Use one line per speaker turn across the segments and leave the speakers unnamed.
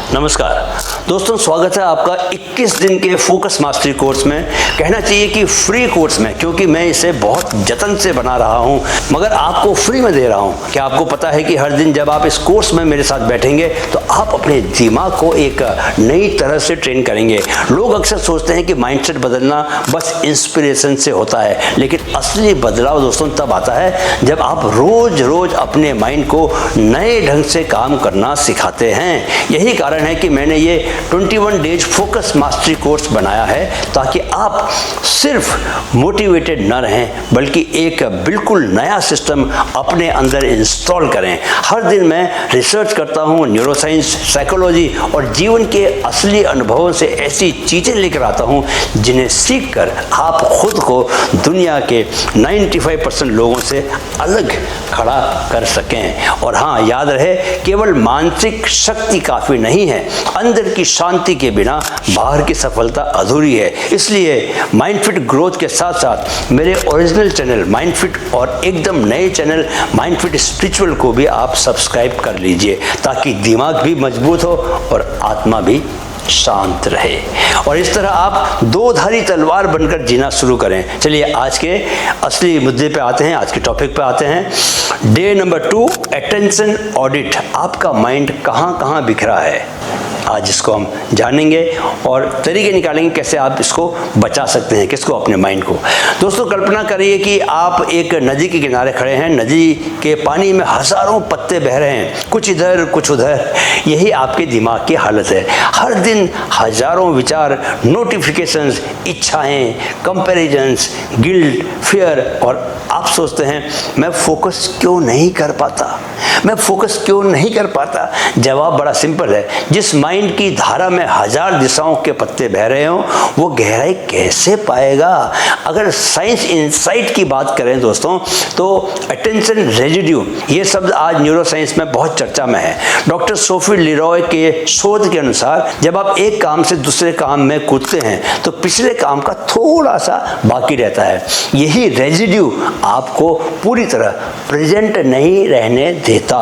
नमस्कार दोस्तों, स्वागत है आपका 21 दिन के फोकस मास्टरी कोर्स में। कहना चाहिए कि फ्री कोर्स में, क्योंकि मैं इसे बहुत जतन से बना रहा हूं, मगर आपको फ्री में दे रहा हूं। क्या आपको पता है कि हर दिन जब आप इस कोर्स में मेरे साथ बैठेंगे तो आप अपने दिमाग को एक नई तरह से ट्रेन करेंगे। लोग अक्सर सोचते हैं कि माइंडसेट बदलना बस इंस्पिरेशन से होता है, लेकिन असली बदलाव दोस्तों तब आता है जब आप रोज रोज अपने माइंड को नए ढंग से काम करना सिखाते हैं। यही कारण है कि मैंने ये 21 डेज फोकस मास्टरी कोर्स बनाया है, ताकि आप सिर्फ मोटिवेटेड न रहें, बल्कि एक बिल्कुल नया सिस्टम अपने अंदर इंस्टॉल करें। हर दिन मैं रिसर्च करता हूँ, न्यूरोसाइंस, साइकोलॉजी और जीवन के असली अनुभवों से ऐसी चीज़ें लेकर आता हूँ जिन्हें सीखकर आप खुद को दुनिया के 95% लोगों से अलग खड़ा कर सकें। और हाँ, याद रहे, केवल मानसिक शक्ति काफ़ी नहीं है, अंदर की शांति के बिना बाहर की सफलता अधूरी है। इसलिए माइंडफिट ग्रोथ के साथ साथ मेरे ओरिजिनल चैनल माइंडफिट और एकदम नए चैनल माइंडफिट स्पिरिचुअल को भी आप सब्सक्राइब कर लीजिए, ताकि दिमाग भी मजबूत हो और आत्मा भी शांत रहे, और इस तरह आप दो धारी तलवार बनकर जीना शुरू करें। चलिए आज के असली मुद्दे पे आते हैं, आज के टॉपिक पे आते हैं। Day number 2, attention audit. आपका माइंड कहाँ कहाँ बिखरा है, आज इसको हम जानेंगे और तरीके निकालेंगे कैसे आप इसको बचा सकते हैं, किसको, अपने माइंड को। दोस्तों, कल्पना करिए कि आप एक नदी के किनारे खड़े हैं, नदी के पानी में हजारों पत्ते बह रहे हैं, कुछ इधर कुछ उधर। यही आपके दिमाग की हालत है। हर दिन हजारों विचार, नोटिफिकेशंस, इच्छाएं, कंपैरिजंस, गिल्ट, फियर, और आप सोचते हैं मैं फोकस क्यों नहीं कर पाता, मैं फोकस क्यों नहीं कर पाता। जवाब बड़ा सिंपल है, जिस माइंड की धारा में हजार दिशाओं के पत्ते बह रहे हो, वो गहराई कैसे पाएगा। अगर साइंस इनसाइट की बात करें दोस्तों, तो अटेंशन रेजिड्यू, ये शब्द आज न्यूरोसाइंस में बहुत चर्चा में है। डॉक्टर सोफी लिरॉय के शोध के अनुसार जब आप एक काम से दूसरे काम में कूदते हैं तो पिछले काम का थोड़ा सा बाकी रहता है। यही रेजिड्यू आपको पूरी तरह प्रेजेंट नहीं रहने देता।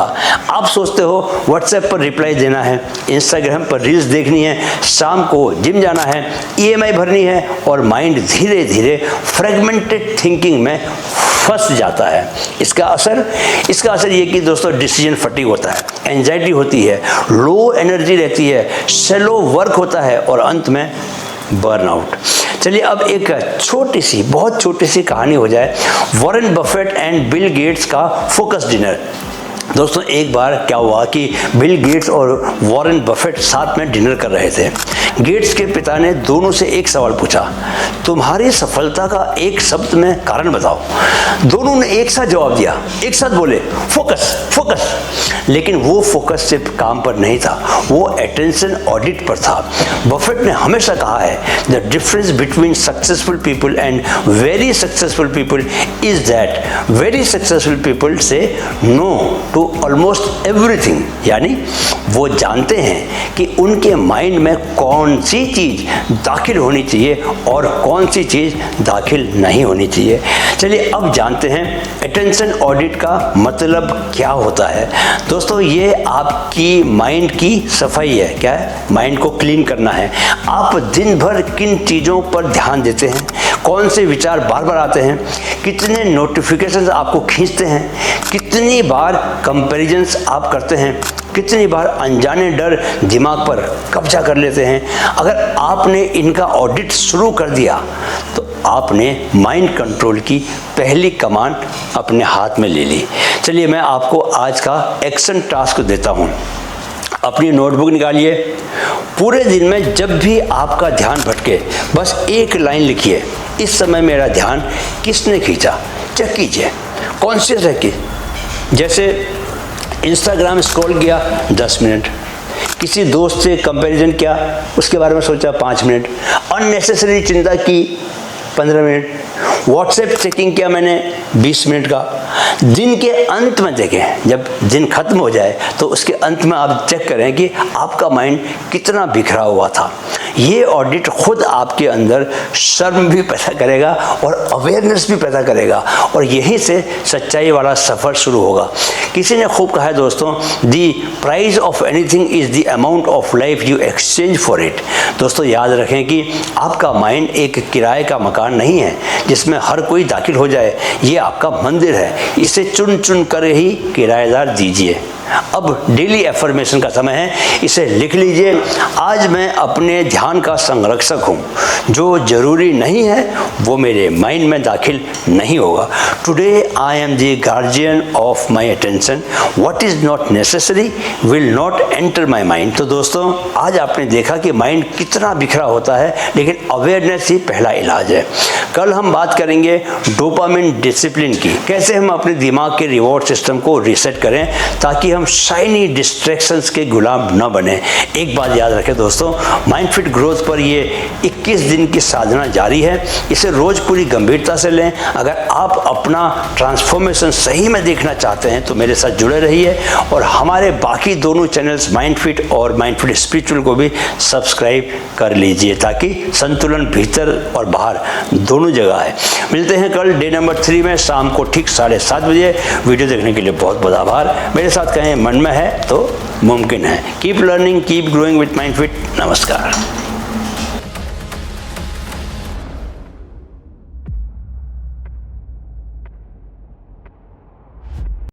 आप सोचते हो व्हाट्सएप पर रिप्लाई देना है, इंस्टाग्राम पर रील्स देखनी है, शाम को जिम जाना है, ईएमआई भरनी है, और माइंड धीरे धीरे फ्रेगमेंटेड थिंकिंग में फंस जाता है। इसका असर ये कि दोस्तों डिसीजन फटीग होता है, एंजाइटी होती है, लो एनर्जी रहती है, शैलो वर्क होता है और अंत में बर्नआउट। चलिए अब एक छोटी सी, बहुत छोटी सी कहानी हो जाए। Warren Buffett and Bill Gates का फोकस डिनर। दोस्तों, एक बार क्या हुआ कि बिल गेट्स और वॉरेन बफेट साथ में डिनर कर रहे थे। गेट्स के पिता ने दोनों से एक सवाल पूछा, तुम्हारी सफलता का एक शब्द में कारण बताओ। दोनों ने एक साथ जवाब दिया, एक साथ बोले फोकस फोकस। लेकिन वो फोकस सिर्फ काम पर नहीं था, वो अटेंशन ऑडिट पर था। बफेट ने हमेशा कहा है, the difference between successful people and very successful people is that very successful people से नो टू ऑलमोस्ट एवरीथिंग। यानी वो जानते हैं कि उनके माइंड में कौन सी चीज दाखिल होनी चाहिए और कौन सी चीज दाखिल नहीं होनी चाहिए। चलिए अब जानते हैं अटेंशन ऑडिट का मतलब क्या होता है। दोस्तों, ये आपकी माइंड की सफाई है। क्या है? माइंड को क्लीन करना है। आप दिन भर किन चीज़ों पर ध्यान देते हैं, कौन से विचार बार बार आते हैं, कितने नोटिफिकेशंस आपको खींचते हैं, कितनी बार कंपैरिजंस आप करते हैं, कितनी बार अनजाने डर दिमाग पर कब्जा कर लेते हैं। अगर आपने इनका ऑडिट शुरू कर दिया तो आपने माइंड कंट्रोल की पहली कमान अपने हाथ में ले ली। चलिए मैं आपको आज का एक्शन टास्क देता हूँ। अपनी नोटबुक निकालिए। पूरे दिन में जब भी आपका ध्यान भटके, बस एक लाइन लिखिए, इस समय मेरा ध्यान किसने खींचा। चेक कीजिए, कॉन्शियस है कि जैसे इंस्टाग्राम स्क्रॉल किया 10 मिनट, किसी दोस्त से कंपैरिजन किया, उसके बारे में सोचा 5 मिनट, अननेसेसरी चिंता की 15 मिनट, व्हाट्सएप चेकिंग किया मैंने 20 मिनट का। दिन के अंत में देखें, जब दिन खत्म हो जाए तो उसके अंत में आप चेक करें कि आपका माइंड कितना बिखरा हुआ था। ये ऑडिट खुद आपके अंदर शर्म भी पैदा करेगा और अवेयरनेस भी पैदा करेगा, और यहीं से सच्चाई वाला सफ़र शुरू होगा। किसी ने खूब कहा है दोस्तों, दी price of anything is the amount of life you exchange for it. दोस्तों याद रखें कि आपका माइंड एक किराए का मकान नहीं है जिसमें हर कोई दाखिल हो जाए। ये आपका मंदिर है, इसे चुन चुन कर ही किराएदार दीजिए। अब डेली एफर्मेशन का समय है, इसे लिख लीजिए। आज मैं अपने ध्यान का संरक्षक हूँ, जो जरूरी नहीं है वो मेरे माइंड में दाखिल नहीं होगा। Today I am the guardian of my attention, what is not necessary will not enter my mind. तो दोस्तों आज आपने देखा कि माइंड कितना बिखरा होता है, लेकिन अवेयरनेस ही पहला इलाज है। कल हम बात करेंगे डोपामिन डिसिप्लिन की, कैसे हम अपने दिमाग के रिवॉर्ड सिस्टम को रीसेट करें ताकि हम शाइनी डिस्ट्रैक्शंस के गुलाम न बने। एक बात याद रखें दोस्तों, माइंड फिट ग्रोथ पर ये 21 दिन की साधना जारी है, इसे रोज़ पूरी गंभीरता से लें। अगर आप अपना ट्रांसफॉर्मेशन सही में देखना चाहते हैं तो मेरे साथ जुड़े रहिए, और हमारे बाकी दोनों चैनल्स माइंड फिट और माइंड फिट स्पिरिचुअल को भी सब्सक्राइब कर लीजिए, ताकि संतुलन भीतर और बाहर दोनों जगह है। मिलते हैं कल डे नंबर 3 में शाम को ठीक 7:30 बजे। वीडियो देखने के लिए बहुत बहुत आभार। मेरे साथ कहें मन में है तो मुमकिन है। Keep learning, keep growing with mind fit. नमस्कार।